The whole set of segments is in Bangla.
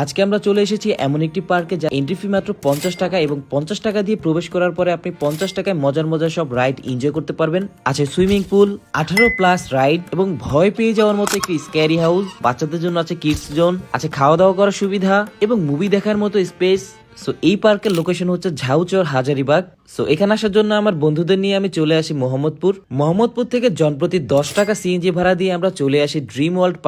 আজকে আমরা চলে এসেছি এমন একটি পার্কে যা এন্ট্রি ফি মাত্র 50 টাকা এবং 50 টাকা দিয়ে প্রবেশ করার পরে আপনি 50 টাকায় মজার মজার সব রাইড এনজয় করতে পারবেন। আছে সুইমিং পুল, 18+ রাইড এবং ভয় পেয়ে যাওয়ার মতো একটি স্ক্যারি হাউস। বাচ্চাদের জন্য আছে কিডস জোন, আছে খাওয়া দাওয়া করার সুবিধা এবং মুভি দেখার মতো স্পেস। সো এই পার্কের লোকেশন হচ্ছে ঝাউচর হাজারিবাগ। সো এখানে আসার জন্য আমার বন্ধুদের নিয়ে আমি চলে আসি মোহাম্মদপুর থেকে জনপ্রতি 10 টাকা সিএনজি ভাড়া দিয়ে আমরা চলে আসি ড্রিম ওয়ার্ল্ড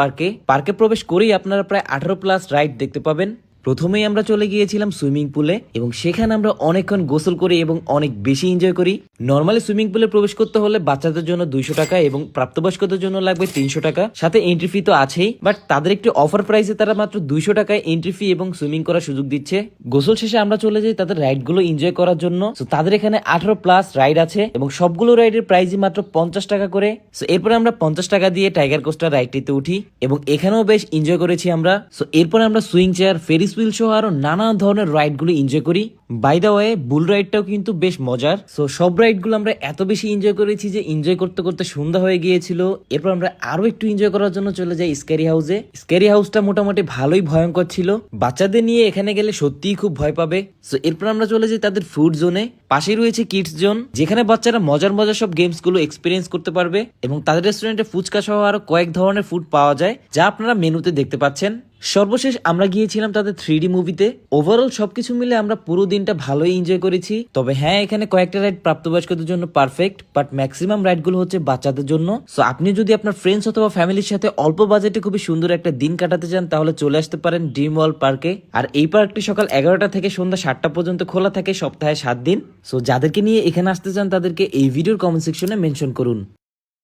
পার্কে প্রবেশ করেই আপনারা প্রায় 18+ রাইড দেখতে পাবেন। প্রথমেই আমরা চলে গিয়েছিলাম সুইমিং পুলে এবং সেখানে আমরা অনেকক্ষণ গোসল করি এবং অনেক বেশি এনজয় করি। নর্মালি সুইমিং পুলে প্রবেশ করতে হলে বাচ্চাদের জন্য 200 টাকা এবং প্রাপ্তবয়স্কদের জন্য লাগবে 300 টাকা, সাথে এন্ট্রি ফি তো আছেই। বাট তাদের একটি অফার প্রাইসে তারা মাত্র 200 টাকায় এন্ট্রি ফি এবং সুইমিং করার সুযোগ দিচ্ছে। গোসল শেষে আমরা চলে যাই তাদের রাইড গুলো এনজয় করার জন্য। তো তাদের এখানে 18+ রাইড আছে এবং সবগুলো রাইডের প্রাইসই মাত্র 50 টাকা করে। সো এরপরে আমরা 50 টাকা দিয়ে টাইগার কোস্টার রাইডটিতে উঠি এবং এখানেও বেশ এনজয় করেছি আমরা। সো এরপরে আমরা সুইং চেয়ার, ফেরিস হুইল সহ আরো নানা ধরনের রাইড গুলো এনজয় করি। বাই দা ওয়ে, বুল রাইডটাও কিন্তু বেশ মজার। সো সব রাইড গুলো আমরা এত বেশি এনজয় করেছি যে এনজয় করতে করতে সন্ধ্যা হয়ে গিয়েছিল। এরপর আমরা আরো একটু এনজয় করার জন্য চলে যাই স্ক্যারি হাউসে। স্ক্যারি হাউসটা মোটামুটি ভালোই ভয়ঙ্কর ছিল, বাচ্চাদের নিয়ে এখানে গেলে সত্যিই খুব ভয় পাবে। সো এরপর আমরা চলে যাই তাদের ফুড জোনে। পাশে রয়েছে কিডস জোন, যেখানে বাচ্চারা মজার মজার সব গেমস গুলো এক্সপিরিয়েন্স করতে পারবে এবং তাদের রেস্টুরেন্টে ফুচকা সহ আরো কয়েক ধরনের ফুড পাওয়া যায়, যা আপনারা মেনুতে দেখতে পাচ্ছেন। সর্বশেষ আমরা গিয়েছিলাম তাদের 3D মুভিতে। ওভারঅল সবকিছু মিলে আমরা পুরো দিনটা ভালোই এনজয় করেছি। তবে হ্যাঁ, এখানে কয়েকটা রাইড প্রাপ্তবয়স্কদের জন্য পারফেক্ট, বাট ম্যাক্সিমাম রাইড গুলো হচ্ছে বাচ্চাদের জন্য। সো আপনি যদি আপনার ফ্রেন্ডস অথবা ফ্যামিলির সাথে অল্প বাজেটে খুবই সুন্দর একটা দিন কাটাতে চান তাহলে চলে আসতে পারেন ড্রিম ওয়ার্ল্ড পার্কে। আর এই পার্কটি সকাল 11টা থেকে সন্ধ্যা 7টা পর্যন্ত খোলা থাকে সপ্তাহে 7 দিন। সো যাদেরকে নিয়ে এখানে আসতে চান তাদেরকে এই ভিডিওর কমেন্ট সেকশনে মেনশন করুন।